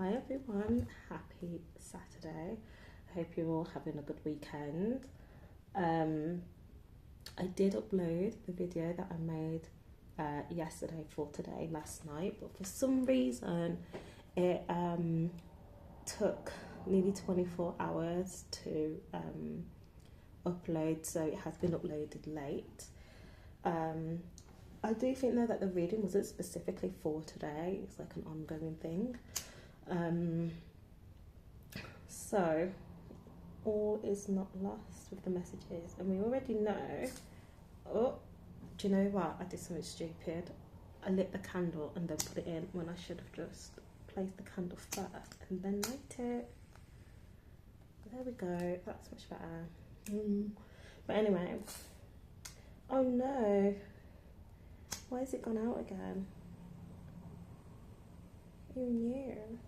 Hi everyone, happy Saturday. I hope you're all having a good weekend. I did upload the video that I made yesterday for today, last night, but for some reason it took nearly 24 hours to upload, so it has been uploaded late. I do think though that the reading wasn't specifically for today, it's like an ongoing thing. So all is not lost with the messages, and we already know. Oh, do you know what? I did something stupid. I lit the candle and then put it in when I should have just placed the candle first and then light it. There we go, that's much better. But anyway, oh no, why has it gone out again? Who knew?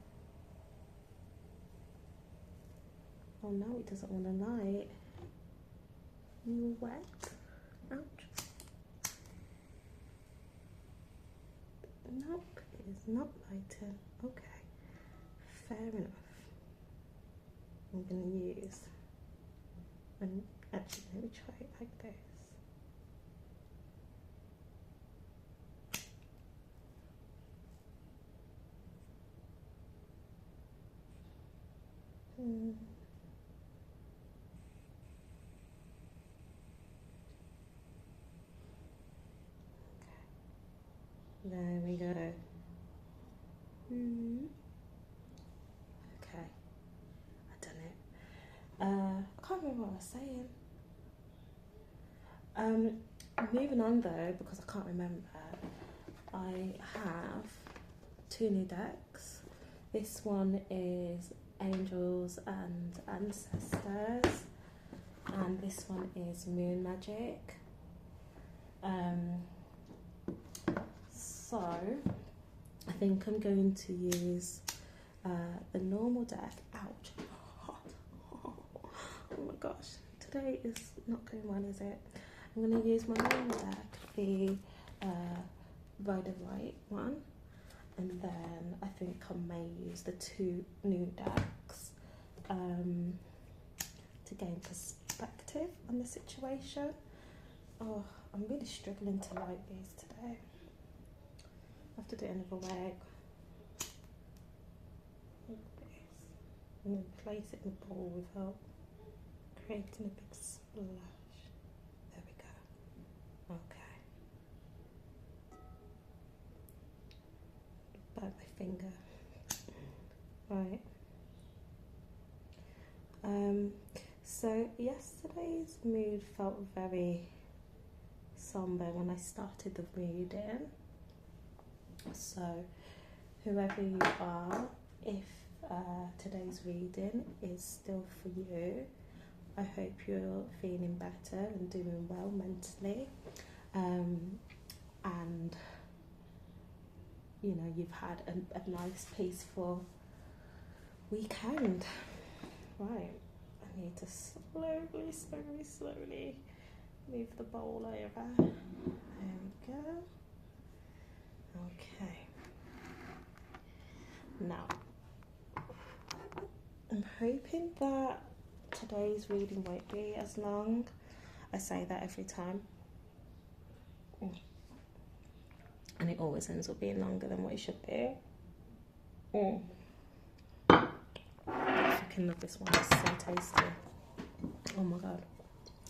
Oh no, it doesn't want to light. You wet? Ouch. Nope, it is not lighting. Okay, fair enough. I'm going to use, and actually let me try it like this. There we go. Okay, I've done it. I can't remember what I was saying. Moving on though, because I can't remember, I have two new decks. This one is Angels and Ancestors, and this one is Moon Magic. So I think I'm going to use the normal deck. Ouch. Oh my gosh, today is not going well, is it? I'm going to use my normal deck, the Rider White one, and then I think I may use the two new decks to gain perspective on the situation. Oh, I'm really struggling to light these today. I have to do it another way. Like this. And then place it in the bowl without creating a big splash. There we go. Okay. Bite my finger. Right. So yesterday's mood felt very somber when I started the reading. So whoever you are, if today's reading is still for you, I hope you're feeling better and doing well mentally, and you know you've had a nice peaceful weekend. Right, I need to slowly move the bowl over. There we go. Okay. Now, I'm hoping that today's reading won't be as long. I say that every time. And it always ends up being longer than what it should be. I fucking love this one, it's so tasty. Oh my god,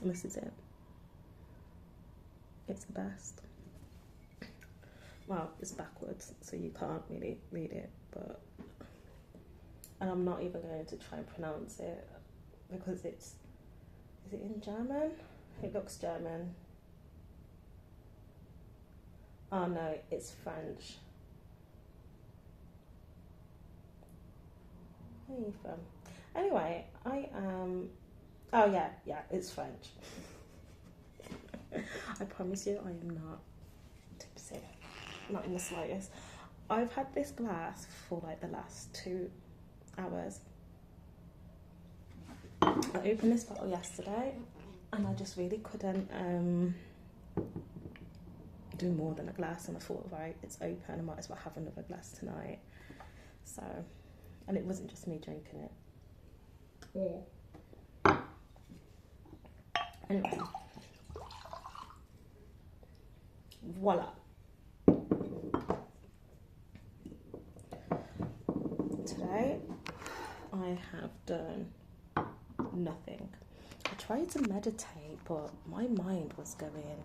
this is it. It's the best. Well, it's backwards, so you can't really read it, but, and I'm not even going to try and pronounce it because is it in German? It looks German. Oh no, it's French. Where are you from? Anyway, I am, oh yeah, it's French. I promise you I am not tipsy. Not in the slightest. I've had this glass for like the last 2 hours. I opened this bottle yesterday and I just really couldn't do more than a glass, and I thought, right, it's open, I might as well have another glass tonight. So And it wasn't just me drinking it. Anyway, voila. Today I have done nothing. I tried to meditate, but my mind was going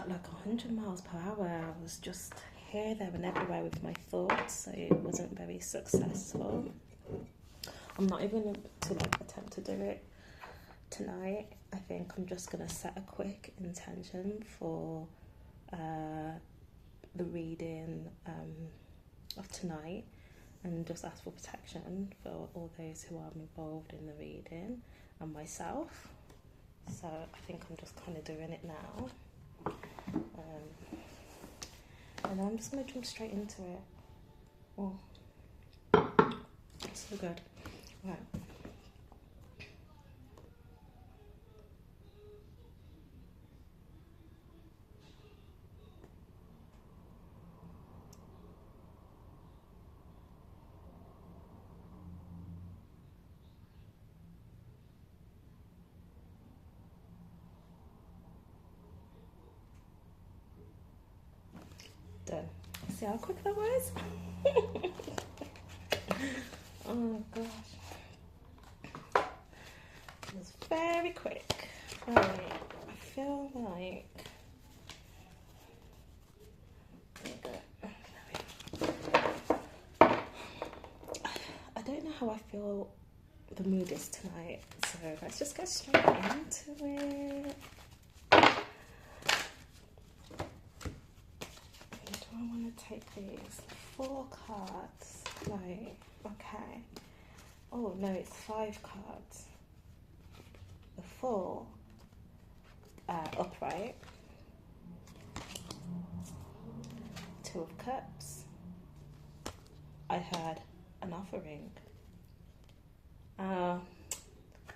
like 100 miles per hour. I was just here, there and everywhere with my thoughts, so it wasn't very successful. I'm not even going to attempt to do it tonight. I think I'm just going to set a quick intention for the reading of tonight, and just ask for protection for all those who are involved in the reading and myself. So I think I'm just kind of doing it now. And then I'm just going to jump straight into it. Oh, so good. Right. Done. See how quick that was? Oh gosh. It was very quick. Right. I feel like I don't know how I feel the mood is tonight, so let's just get straight into it. Do I want to take these 4 cards? Right, okay. Oh no, it's 5 cards. The 4 upright, 2 of cups. I heard an offering.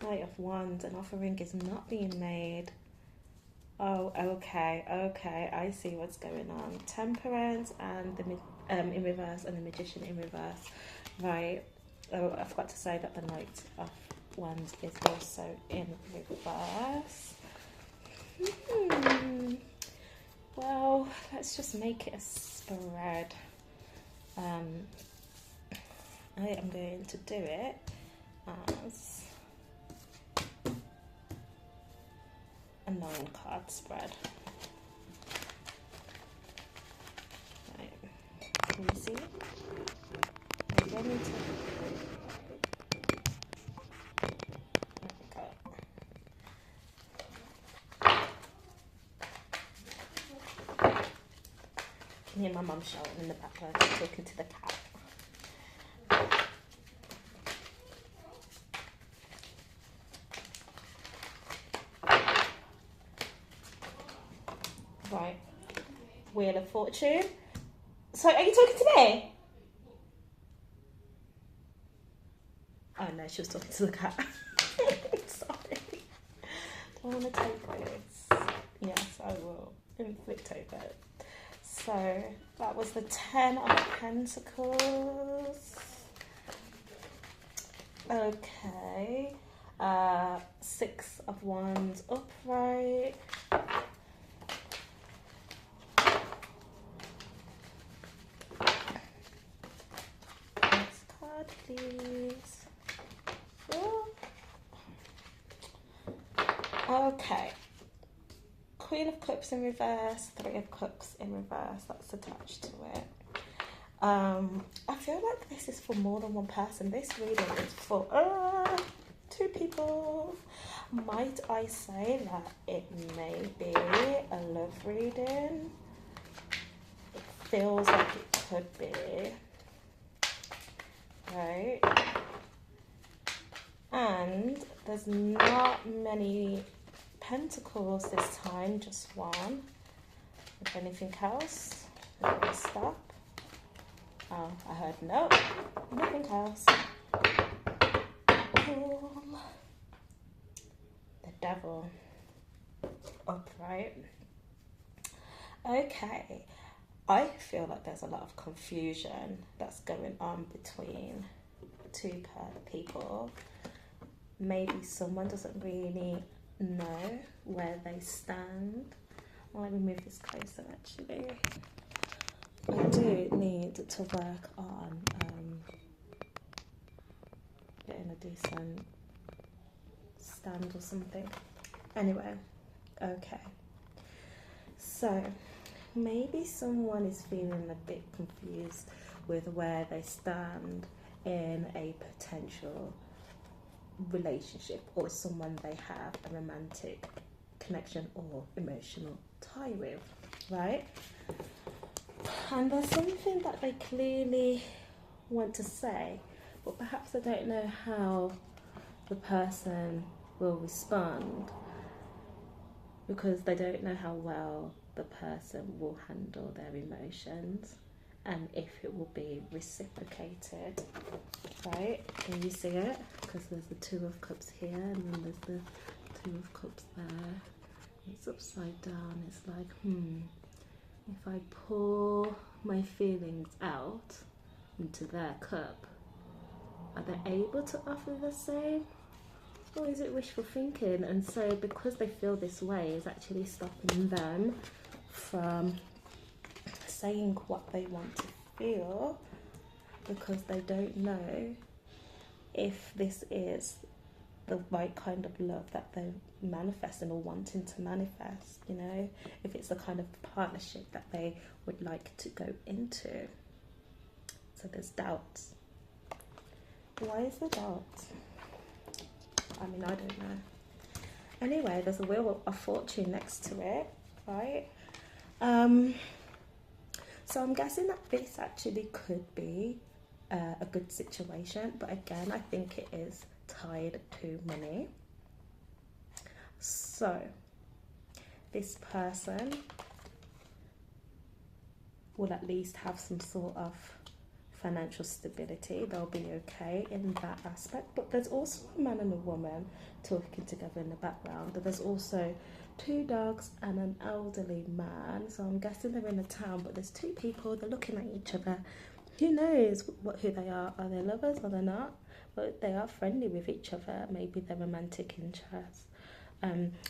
Knight of Wands, an offering is not being made. Oh, okay, I see what's going on. Temperance and the in reverse, and the Magician in reverse. Right. Oh, I forgot to say that the Knight of Wands is also in reverse. Well, let's just make it a spread. I am going to do it as a 9-card spread. Right. Can you see? I'm going to... Okay. Can hear my mum shouting in the background, talking to the cat. Right, Wheel of Fortune. So, are you talking to me? Oh no, she was talking to the cat. Sorry. Do I want to take this? Yes, I will. Inflict over it. So, that was the 10 of Pentacles. Okay. 6 of Wands upright. Please. Oh. Okay. Queen of Cups in reverse, 3 of Cups in reverse. That's attached to it. I feel like this is for more than one person. This reading is for 2 people. Might I say that it may be a love reading? It feels like it could be. Right, and there's not many pentacles this time, just 1. If anything else, I'm gonna stop. Oh, I heard no, nothing else. Oh, the Devil upright. Okay, I feel like there's a lot of confusion that's going on between two people. Maybe someone doesn't really know where they stand. Well, let me move this closer actually. I do need to work on getting a decent stand or something. Anyway, okay. So, maybe someone is feeling a bit confused with where they stand in a potential relationship or someone they have a romantic connection or emotional tie with, right? And there's something that they clearly want to say, but perhaps they don't know how the person will respond because they don't know how well the person will handle their emotions and if it will be reciprocated, right? Can you see it? Because there's the Two of Cups here and then there's the Two of Cups there. It's upside down. It's like, if I pour my feelings out into their cup, are they able to offer the same? Or is it wishful thinking? And so because they feel this way is actually stopping them from saying what they want to feel because they don't know if this is the right kind of love that they're manifesting or wanting to manifest, you know, if it's the kind of partnership that they would like to go into. So there's doubts. Why is there doubt? I mean, I don't know. Anyway, there's a Wheel of Fortune next to it, right? So I'm guessing that this actually could be a good situation, but again, I think it is tied to money. So this person will at least have some sort of financial stability. They'll be okay in that aspect, but there's also a man and a woman talking together in the background. There's also two dogs and an elderly man, so I'm guessing they're in a town, but there's two people, they're looking at each other. Who knows who they are they lovers, are they not? But they are friendly with each other. Maybe they're romantic interests.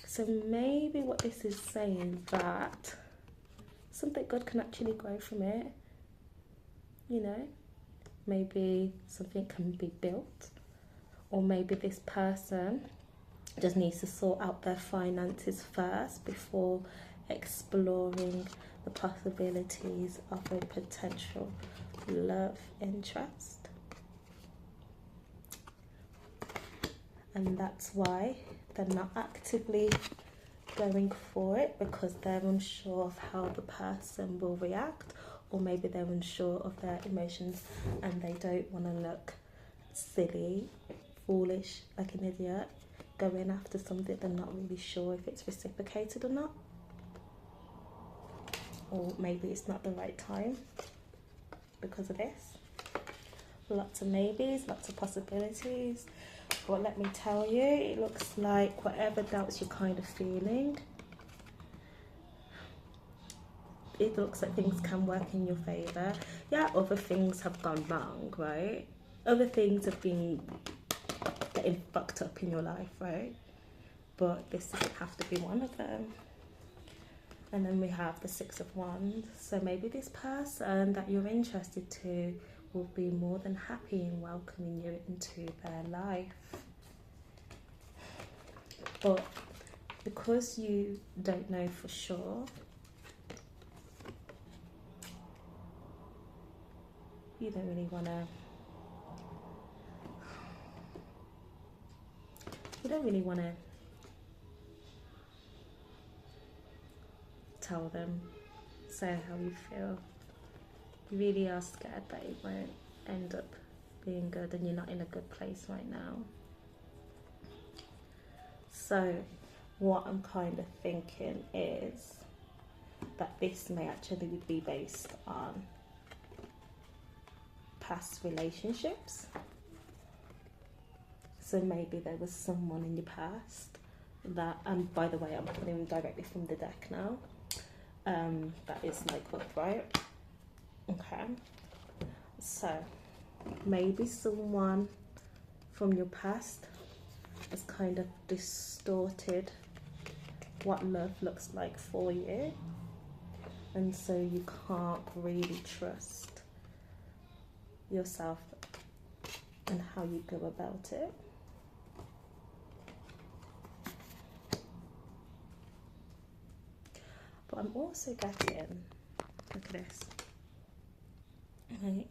So maybe what this is saying that something good can actually grow from it, you know. Maybe something can be built, or maybe this person just needs to sort out their finances first before exploring the possibilities of a potential love interest. And that's why they're not actively going for it, because they're unsure of how the person will react, or maybe they're unsure of their emotions and they don't want to look silly, foolish, like an idiot, going after something they're not really sure if it's reciprocated or not. Or maybe it's not the right time because of this. Lots of maybes, lots of possibilities. But let me tell you, it looks like whatever doubts you're kind of feeling, it looks like things can work in your favour. Yeah, other things have gone wrong, right? Other things have been getting fucked up in your life, right? But this doesn't have to be one of them. And then we have the Six of Wands. So maybe this person that you're interested to will be more than happy in welcoming you into their life. But because you don't know for sure, you don't really want to tell them, say how you feel. You really are scared that it won't end up being good and you're not in a good place right now. So what I'm kind of thinking is that this may actually be based on past relationships. So maybe there was someone in your past that, and by the way, I'm pulling directly from the deck now, that is like upright. Okay, so maybe someone from your past has kind of distorted what love looks like for you, and so you can't really trust yourself and how you go about it. But I'm also getting, look at this, right?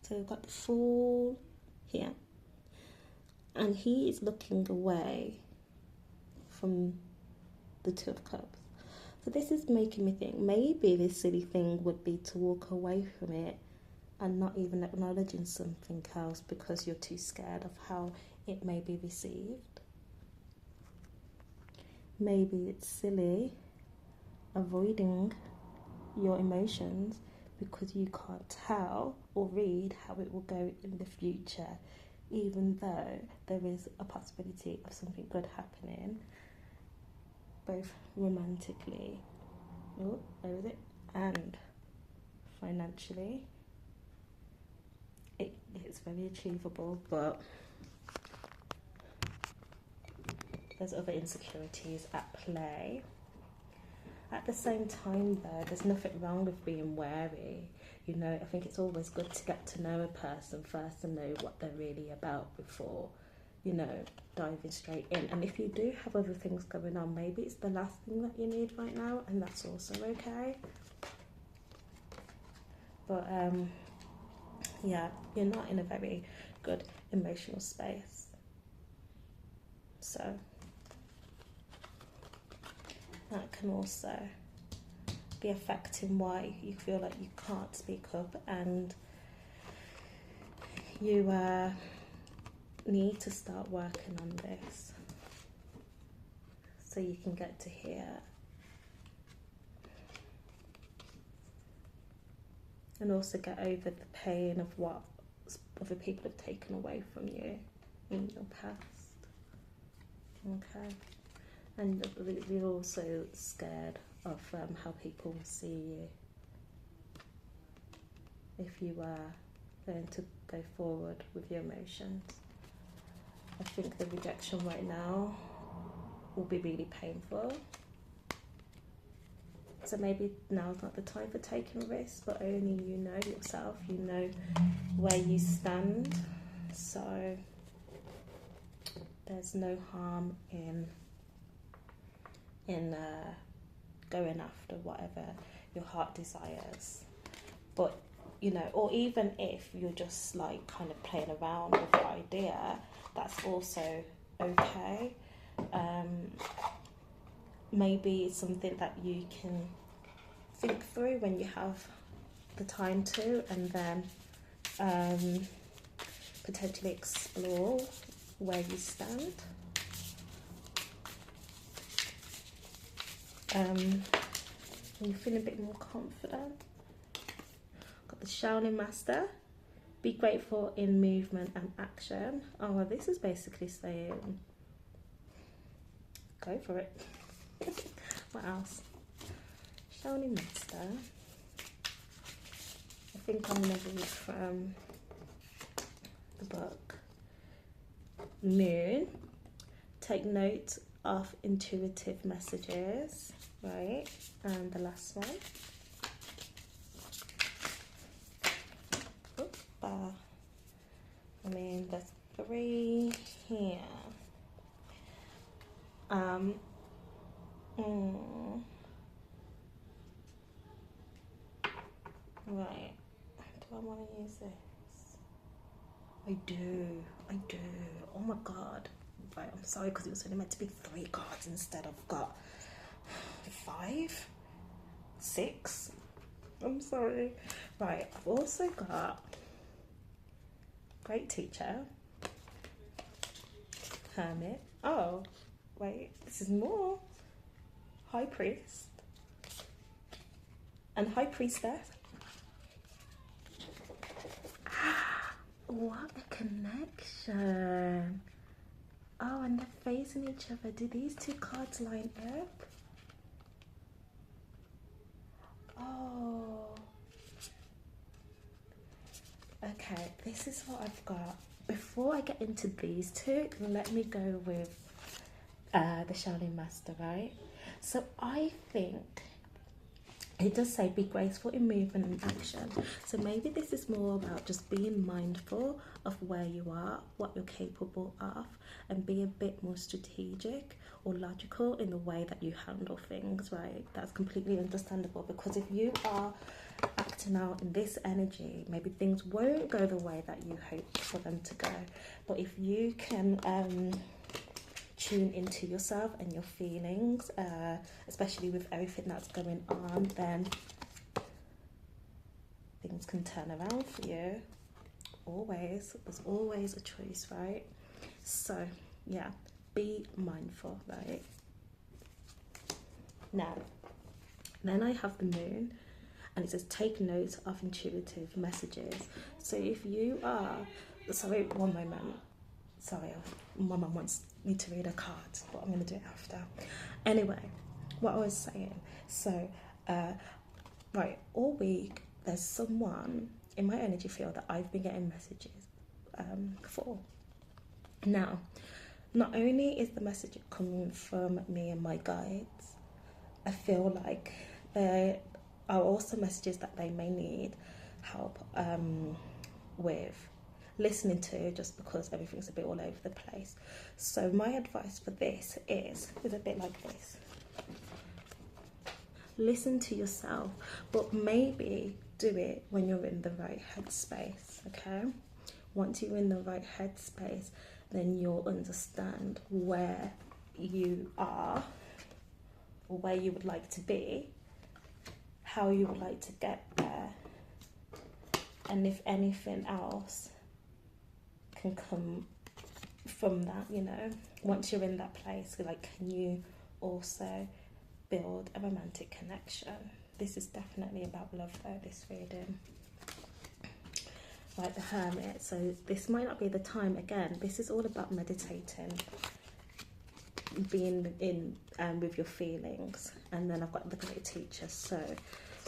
So we've got the Fool here, and he is looking away from the Two of Cups. So this is making me think maybe this silly thing would be to walk away from it and not even acknowledging something else because you're too scared of how it may be received. Maybe it's silly avoiding your emotions because you can't tell or read how it will go in the future, even though there is a possibility of something good happening, both romantically, oh, where is it, and financially. It's very achievable, but there's other insecurities at play. At the same time though, there's nothing wrong with being wary. You know, I think it's always good to get to know a person first and know what they're really about before, you know, diving straight in. And if you do have other things going on, maybe it's the last thing that you need right now, and that's also okay. But yeah, you're not in a very good emotional space. So that can also be affecting why you feel like you can't speak up, and you need to start working on this so you can get to here. And also get over the pain of what other people have taken away from you in your past. Okay. And you're also scared of how people will see you if you are going to go forward with your emotions. I think the rejection right now will be really painful. So maybe now's not the time for taking risks, but only you know yourself, you know where you stand. So there's no harm in going after whatever your heart desires. But, you know, or even if you're just like kind of playing around with the idea, that's also okay. Maybe it's something that you can think through when you have the time to, and then potentially explore where you stand. You feel a bit more confident. Got the Shaolin Master. Be grateful in movement and action. Oh, well, this is basically saying go for it. What else? Shaolin Master. I think I'm going to read from the book. Moon. Take note of intuitive messages. Right. And the last one. I mean, there's 3 here. Right. Do I want to use this? I do. Oh my god. Right, I'm sorry because it was only meant to be 3 cards instead I've got 5, 6. I'm sorry. Right, I've also got Great Teacher, Hermit. Oh, wait, this is more. High Priest and High Priestess. What a connection. Oh, and they're facing each other. Do these 2 cards line up? Oh. Okay, this is what I've got. Before I get into these two, let me go with the Shining Master, right? So I think it does say be graceful in movement and action. So maybe this is more about just being mindful of where you are, what you're capable of, and be a bit more strategic or logical in the way that you handle things, right? That's completely understandable, because if you are acting out in this energy, maybe things won't go the way that you hope for them to go. But if you can tune into yourself and your feelings, especially with everything that's going on, then things can turn around for you. Always, there's always a choice, right? So yeah, be mindful, right? Now, then I have the moon, and it says take note of intuitive messages. So if you are, sorry, one moment. Sorry, my mum wants me to read a card, but I'm going to do it after. Anyway, what I was saying. So, right, all week there's someone in my energy field that I've been getting messages for. Now, not only is the message coming from me and my guides, I feel like there are also messages that they may need help with listening to, just because everything's a bit all over the place. So my advice for this is a bit like this. Listen to yourself, but maybe do it when you're in the right headspace, okay? Once you're in the right headspace, then you'll understand where you are, or where you would like to be, how you would like to get there, and if anything else can come from that, you know. Once you're in that place, like, can you also build a romantic connection? This is definitely about love though, this reading. Like the Hermit, so this might not be the time. Again, this is all about meditating, being in with your feelings. And then I've got the Great Teacher. So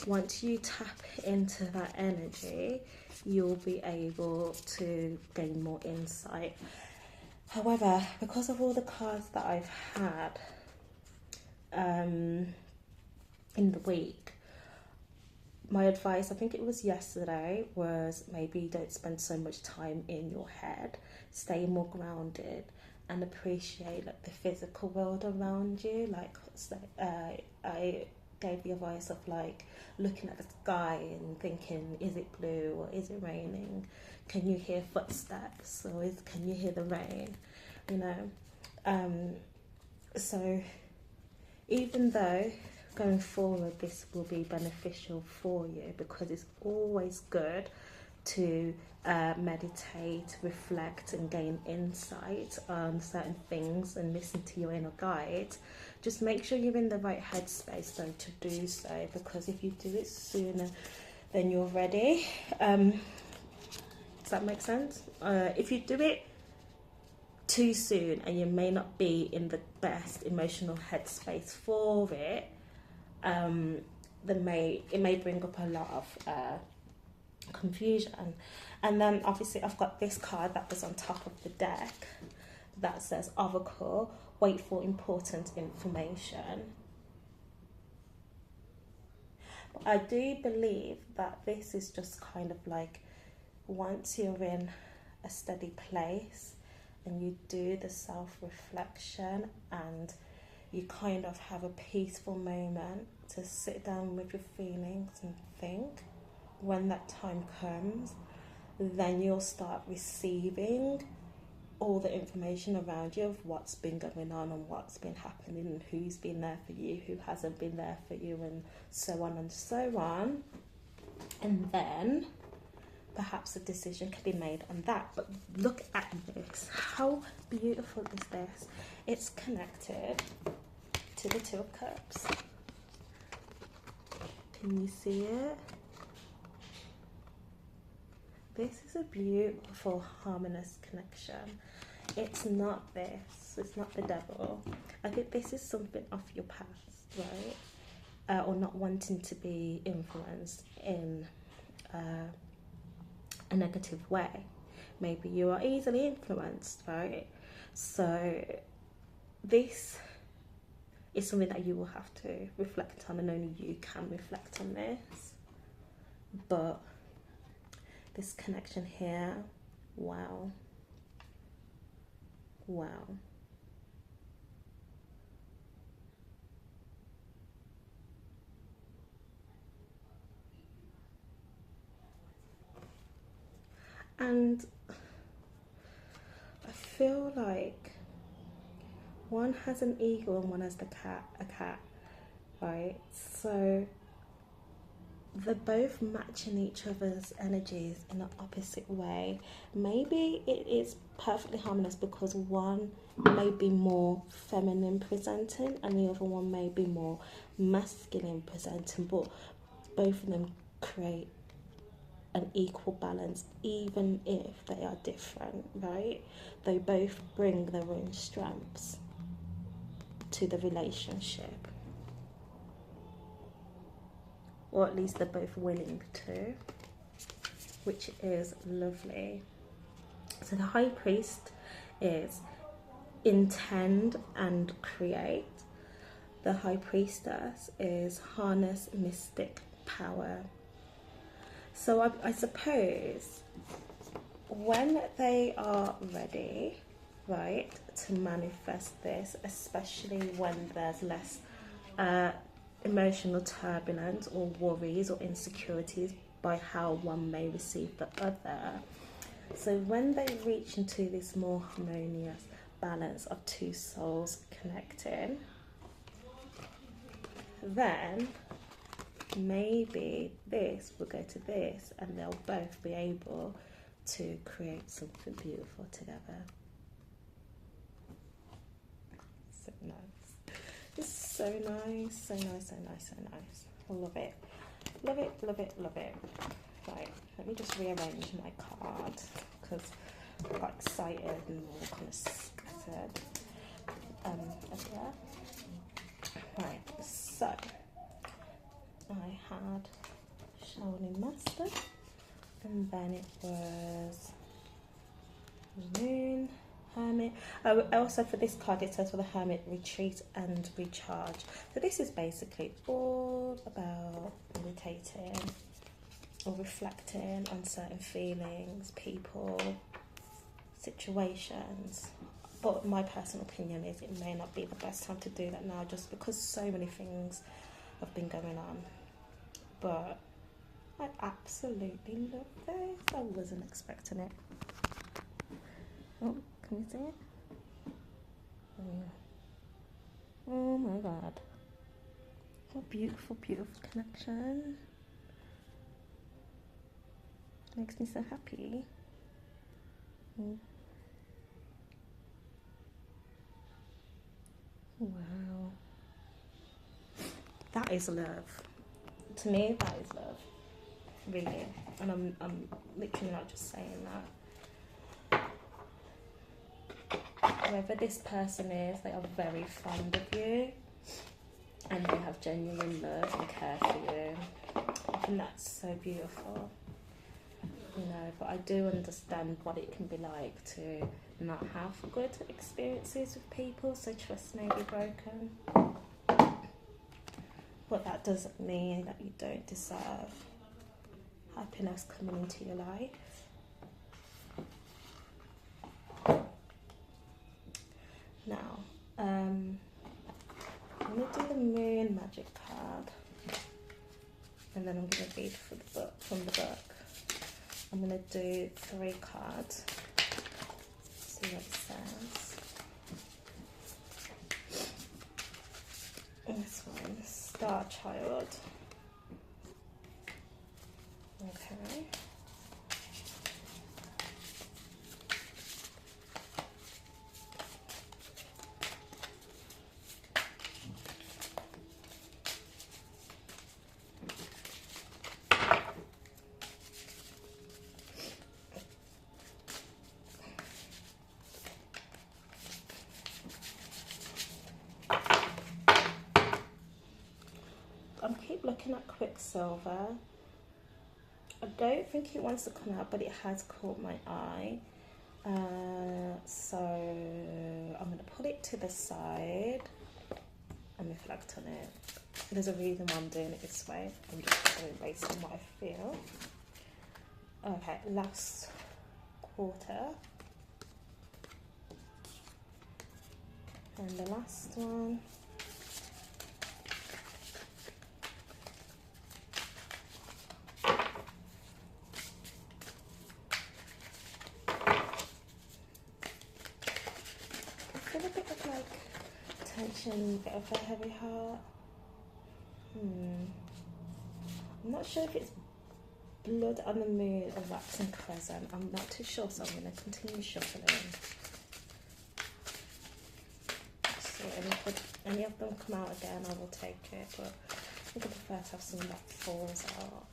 once you tap into that energy, you'll be able to gain more insight. However, because of all the cards that I've had in the week, my advice, I think it was yesterday, was maybe don't spend so much time in your head. Stay more grounded and appreciate like the physical world around you. Like I gave the advice of like looking at the sky and thinking, is it blue or is it raining? Can you hear footsteps, or can you hear the rain? You know, so even though going forward this will be beneficial for you, because it's always good to meditate, reflect and gain insight on certain things and listen to your inner guide. Just make sure you're in the right headspace though to do so, because if you do it sooner than you're ready, does that make sense? If you do it too soon and you may not be in the best emotional headspace for it, it may bring up a lot of confusion. And then obviously I've got this card that was on top of the deck that says Oracle, wait for important information. But I do believe that this is just kind of like, once you're in a steady place and you do the self-reflection and you kind of have a peaceful moment to sit down with your feelings and think, when that time comes, then you'll start receiving all the information around you of what's been going on and what's been happening and who's been there for you, who hasn't been there for you, and so on and so on. And then perhaps a decision can be made on that. But look at this. How beautiful is this? It's connected to the Two of Cups. Can you see it? This is a beautiful, harmonious connection. It's not this. It's not the devil. I think this is something off your past, right? Or not wanting to be influenced in a negative way. Maybe you are easily influenced, right? So this is something that you will have to reflect on, and only you can reflect on this. But this connection here, wow. Wow. And I feel like one has an eagle and one has a cat, right? So they're both matching each other's energies in an opposite way. Maybe it is perfectly harmonious because one may be more feminine presenting and the other one may be more masculine presenting, but both of them create an equal balance, even if they are different, right? They both bring their own strengths to the relationship, or at least they're both willing to, which is lovely. So the high priest is intend and create. The high priestess is harness mystic power. So I suppose when they are ready, right, to manifest this, especially when there's less emotional turbulence or worries or insecurities by how one may receive the other. So when they reach into this more harmonious balance of two souls connecting, then maybe this will go to this and they'll both be able to create something beautiful together. So nice. It's so nice, so nice, so nice, so nice. I love it. Love it, love it, love it. Right, let me just rearrange my card because I got excited and all kind of scattered everywhere. Right, so I had Shaolin Master, and then it was Moon, Hermit. Also for this card it says for the Hermit, retreat and recharge. So this is basically all about meditating or reflecting on certain feelings, people, situations. But my personal opinion is it may not be the best time to do that now, just because so many things have been going on. But I absolutely love this. I wasn't expecting it. Oh, can you see it? Oh my god. What a beautiful, beautiful connection. Makes me so happy. Wow. That is love. To me, that is love. Really. And I'm literally not just saying that. Whoever this person is, they are very fond of you and they have genuine love and care for you. I think that's so beautiful. You know, but I do understand what it can be like to not have good experiences with people, so trust may be broken. But that doesn't mean that you don't deserve happiness coming into your life. Now, I'm going to do the Moon Magic card, and then I'm going to read from the book. I'm going to do 3 cards, see what it says. This one, Star Child. Okay. I keep looking at Quicksilver. I don't think it wants to come out, but it has caught my eye. So I'm going to put it to the side and reflect on it. There's a reason why I'm doing it this way. I'm just going to erase on what I feel. Okay, last quarter. And the last one. I feel a bit of like tension, a bit of a heavy heart. I'm not sure if it's blood on the moon or waxing crescent. I'm not too sure, so I'm going to continue shuffling. So if any of them come out again, I will take it, but I think I prefer to have some that falls out.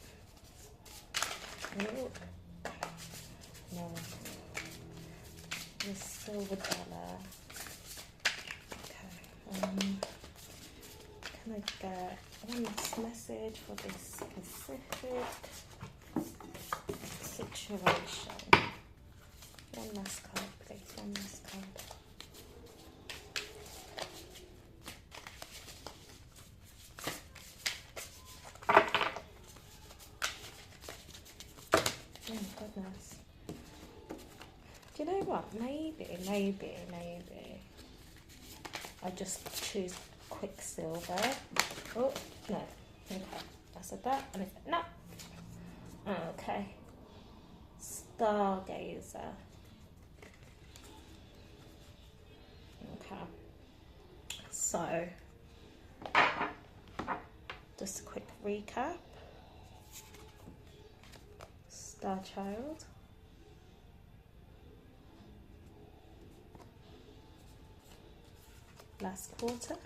Ooh. No. The silver dollar. Okay. Can I get one last message for this specific situation? One last card, please. One last card. Oh my goodness. Do you know what? Maybe I just choose Quicksilver. Oh, no. Okay. I said that and I said no. Okay. Stargazer. Okay. So, just a quick recap. Star Child. Last quarter.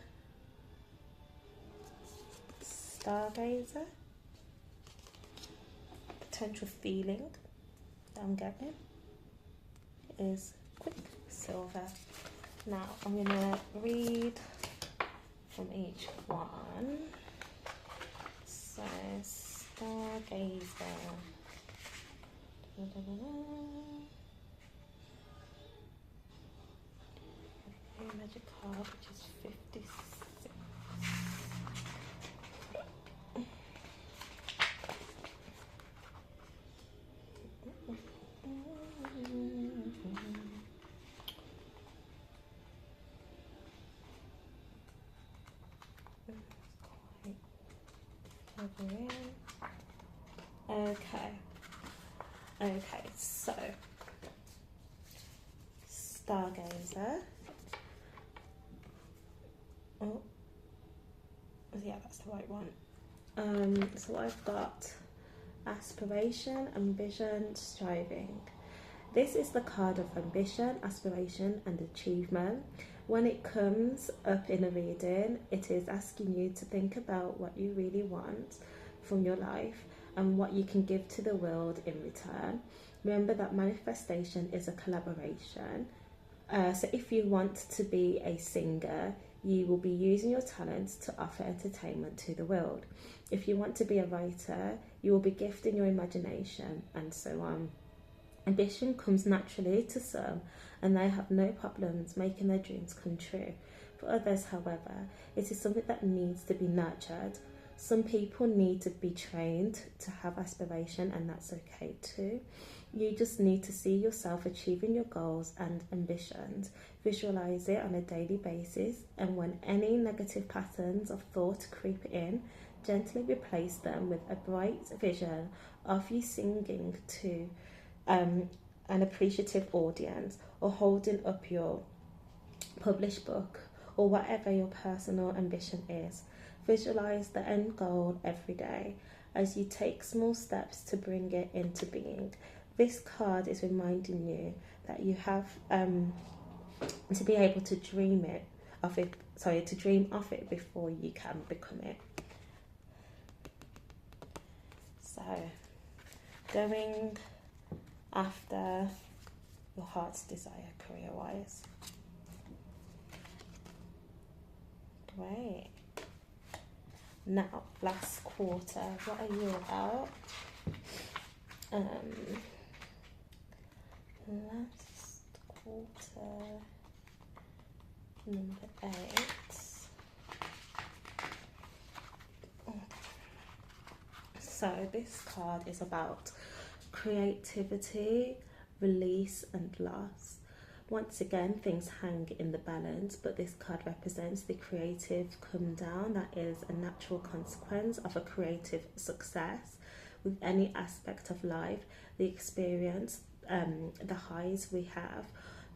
Stargazer. Potential feeling that I'm getting is Quicksilver. Now I'm gonna read from each one. So Stargazer. Magic card, which is 56. Okay, so Stargazer. Oh, yeah, that's the right one. So I've got aspiration, ambition, striving. This is the card of ambition, aspiration, and achievement. When it comes up in a reading, it is asking you to think about what you really want from your life and what you can give to the world in return. Remember that manifestation is a collaboration. So if you want to be a singer, you will be using your talents to offer entertainment to the world. If you want to be a writer, you will be gifting your imagination, and so on. Ambition comes naturally to some, and they have no problems making their dreams come true. For others, however, it is something that needs to be nurtured. Some people need to be trained to have aspiration, and that's okay too. You just need to see yourself achieving your goals and ambitions, visualize it on a daily basis, and when any negative patterns of thought creep in, gently replace them with a bright vision of you singing to an appreciative audience, or holding up your published book, or whatever your personal ambition is. Visualize the end goal every day as you take small steps to bring it into being. This card is reminding you that you have to be able to dream of it before you can become it. So, going after your heart's desire career-wise. Great. Now, last quarter, what are you about? Last quarter, number 8. So this card is about creativity, release and loss. Once again, things hang in the balance, but this card represents the creative come down that is a natural consequence of a creative success. With any aspect of life, the experience, the highs we have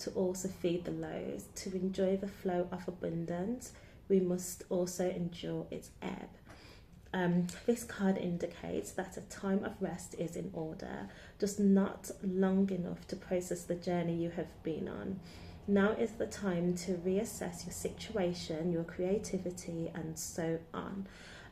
to also feed the lows. To enjoy the flow of abundance, we must also endure its ebb. This card indicates that a time of rest is in order, just not long enough to process the journey you have been on. Now is the time to reassess your situation, your creativity, and so on.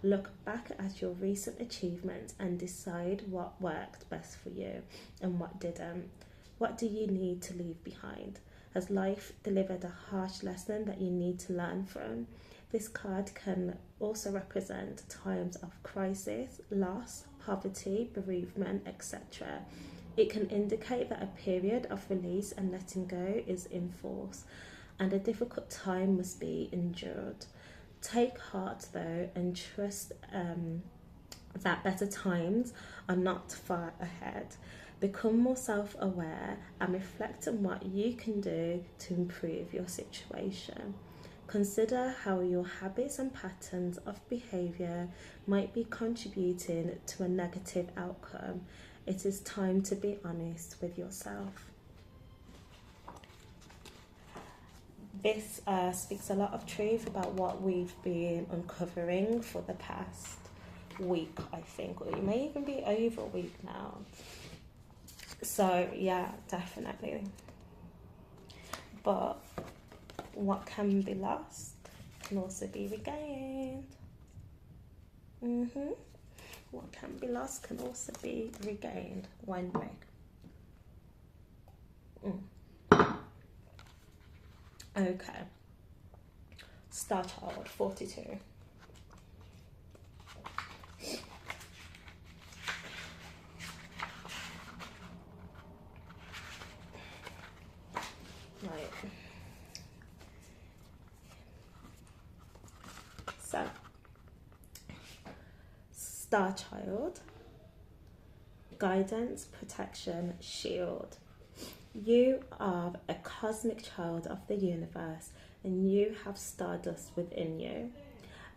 Look back at your recent achievements and decide what worked best for you and what didn't. What do you need to leave behind? Has life delivered a harsh lesson that you need to learn from? This card can also represent times of crisis, loss, poverty, bereavement, etc. It can indicate that a period of release and letting go is in force, and a difficult time must be endured. Take heart though and trust that better times are not far ahead. Become more self-aware and reflect on what you can do to improve your situation. Consider how your habits and patterns of behaviour might be contributing to a negative outcome. It is time to be honest with yourself. This speaks a lot of truth about what we've been uncovering for the past week, I think, or it may even be over a week now. So yeah, definitely. But what can be lost can also be regained. What can be lost can also be regained. Wine break. Okay. Star Child 42. Right. So, Star Child, guidance, protection, shield. You are a cosmic child of the universe and you have stardust within you.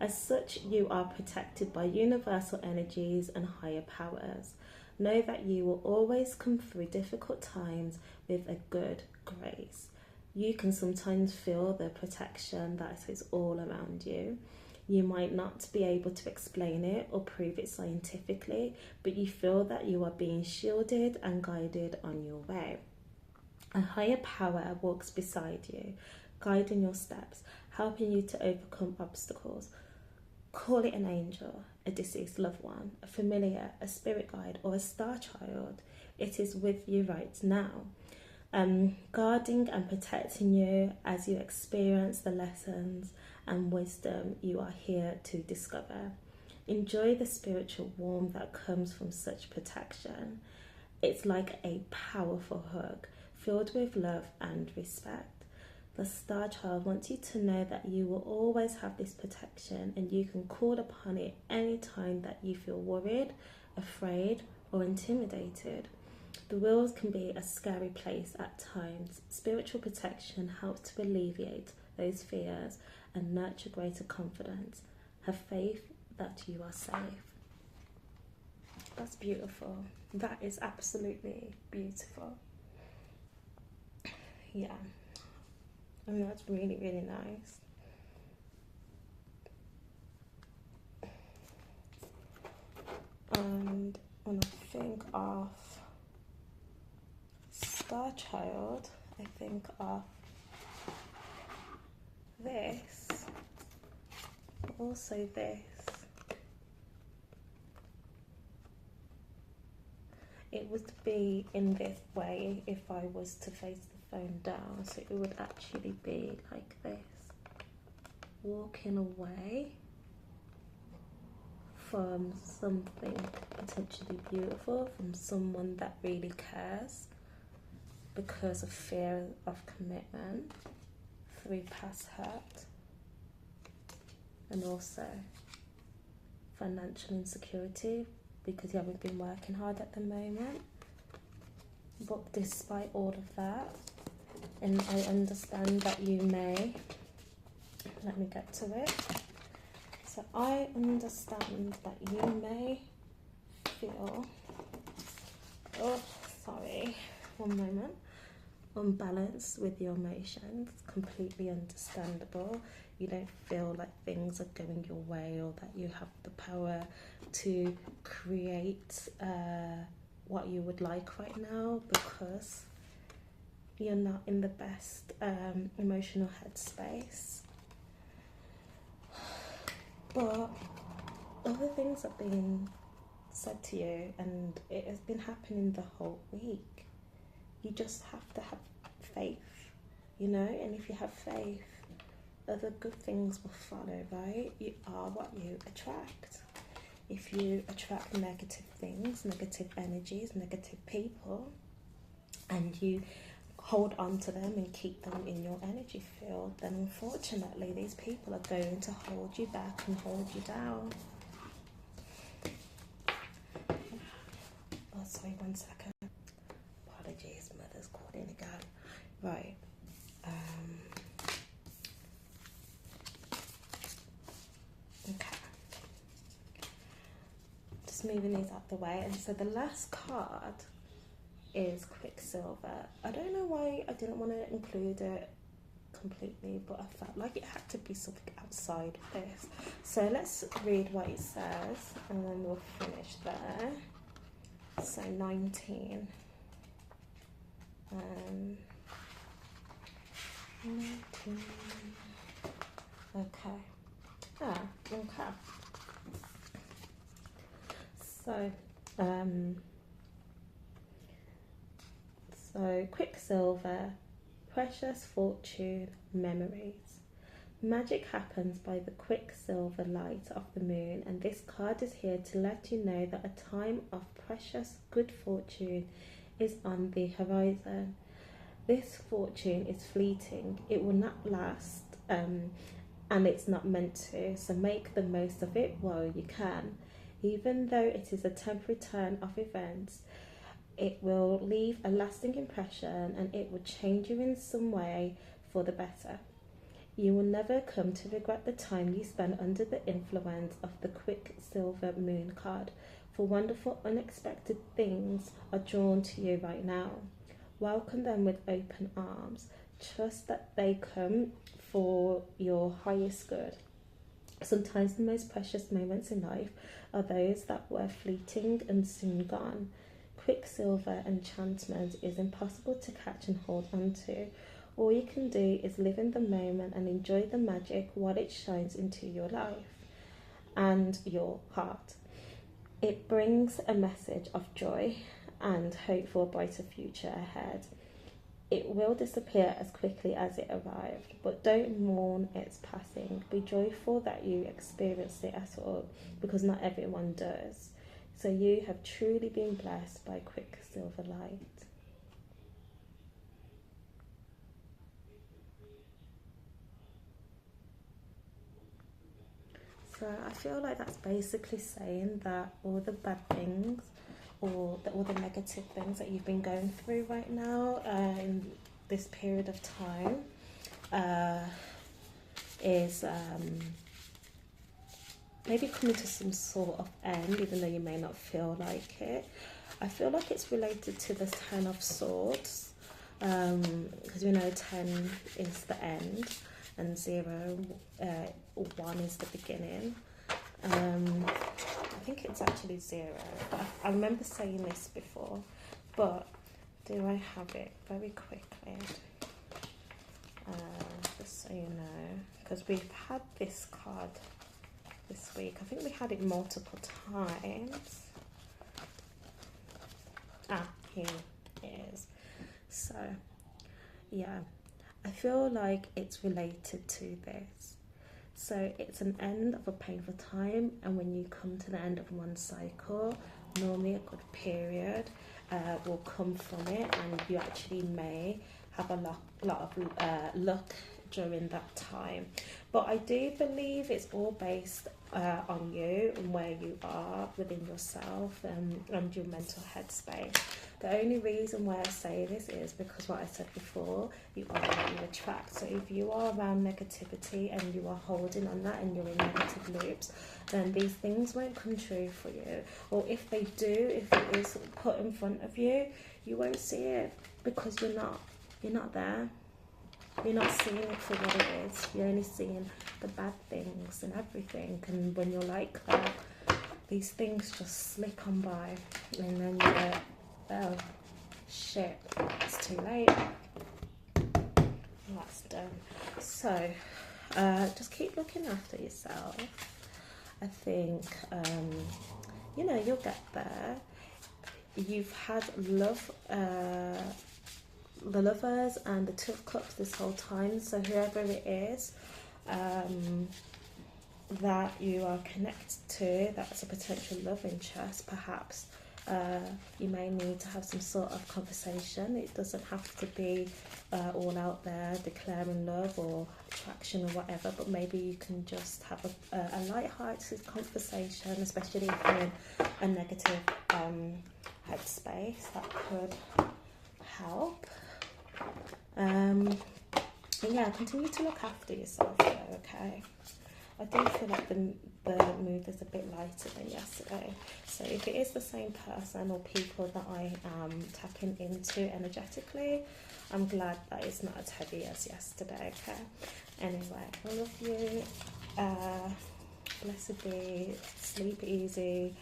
As such, you are protected by universal energies and higher powers. Know that you will always come through difficult times with a good grace. You can sometimes feel the protection that is all around you. You might not be able to explain it or prove it scientifically, but you feel that you are being shielded and guided on your way. A higher power walks beside you, guiding your steps, helping you to overcome obstacles. Call it an angel, a deceased loved one, a familiar, a spirit guide, or a star child. It is with you right now, guarding and protecting you as you experience the lessons and wisdom you are here to discover. Enjoy the spiritual warmth that comes from such protection. It's like a powerful hug, filled with love and respect. The Star Child wants you to know that you will always have this protection and you can call upon it anytime that you feel worried, afraid, or intimidated. The world can be a scary place at times. Spiritual protection helps to alleviate those fears and nurture greater confidence. Have faith that you are safe. That's beautiful. That is absolutely beautiful. Yeah. I mean, that's really, really nice. And when I think of Star Child, I think of this, also this. It would be in this way if I was to face the phone down, so it would actually be like this, walking away from something potentially beautiful, from someone that really cares, because of fear of commitment, through past hurt, and also financial insecurity because you haven't been working hard at the moment. But despite all of that, and I understand that you may, let me get to it. So I understand that you may feel, oh, sorry, one moment, unbalanced with your emotions. Completely understandable. You don't feel like things are going your way, or that you have the power to create what you would like right now, because you're not in the best emotional headspace. But other things are being said to you, and it has been happening the whole week. You just have to have faith, you know, and if you have faith, other good things will follow, right? You are what you attract. If you attract negative things, negative energies, negative people, and you hold on to them and keep them in your energy field, then unfortunately these people are going to hold you back and hold you down. Oh, sorry, 1 second. Apologies, mother's calling again. Right. Okay. Just moving these out the way. And so the last card is Quicksilver. I don't know why I didn't want to include it completely, but I felt like it had to be something outside of this. So let's read what it says and then we'll finish there. So 19. 19. Okay. Okay. So Quicksilver, precious fortune, memories. Magic happens by the quicksilver light of the moon, and this card is here to let you know that a time of precious good fortune is on the horizon. This fortune is fleeting. It will not last, and it's not meant to, so make the most of it while you can. Even though it is a temporary turn of events, it will leave a lasting impression, and it will change you in some way for the better. You will never come to regret the time you spent under the influence of the Quicksilver Moon card, for wonderful unexpected things are drawn to you right now. Welcome them with open arms. Trust that they come for your highest good. Sometimes the most precious moments in life are those that were fleeting and soon gone. Quicksilver enchantment is impossible to catch and hold on to. All you can do is live in the moment and enjoy the magic while it shines into your life and your heart. It brings a message of joy and hope for a brighter future ahead. It will disappear as quickly as it arrived, but don't mourn its passing. Be joyful that you experienced it at all, because not everyone does. So you have truly been blessed by Quicksilver light. So I feel like that's basically saying that all the bad things, or all the negative things that you've been going through right now in this period of time is maybe coming to some sort of end, even though you may not feel like it. I feel like it's related to the 10 of Swords, because we know 10 is the end and 0, 1 is the beginning. I think it's actually 0. I remember saying this before, but do I have it very quickly? Just so you know, because we've had this card this week. I think we had it multiple times. Here it is. So, yeah, I feel like it's related to this. So it's an end of a painful time, and when you come to the end of one cycle, normally a good period will come from it, and you actually may have a lot of luck during that time. But I do believe it's all based on you and where you are within yourself and your mental headspace. The only reason why I say this is because what I said before, you are what you attract. So if you are around negativity and you are holding on that and you're in negative loops, then these things won't come true for you. Or if they do, if it is put in front of you, you won't see it because you're not there. You're not seeing it for what it is. You're only seeing the bad things and everything. And when you're like that, these things just slip on by, and then you go, oh shit, it's too late. That's done. So just keep looking after yourself. I think you'll get there. You've had love, the Lovers and the Two of Cups this whole time, so whoever it is that you are connected to, that's a potential love interest, perhaps you may need to have some sort of conversation. It doesn't have to be all out there declaring love or attraction or whatever, but maybe you can just have a light-hearted conversation, especially if you're in a negative headspace. That could help. And yeah, continue to look after yourself though, okay? I do feel like the mood is a bit lighter than yesterday. So if it is the same person or people that I am tapping into energetically, I'm glad that it's not as heavy as yesterday, okay? Anyway, I love you. Blessed be. Sleep easy.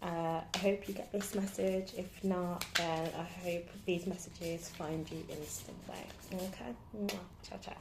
I hope you get this message. If not, then I hope these messages find you instantly. Okay? Ciao, ciao.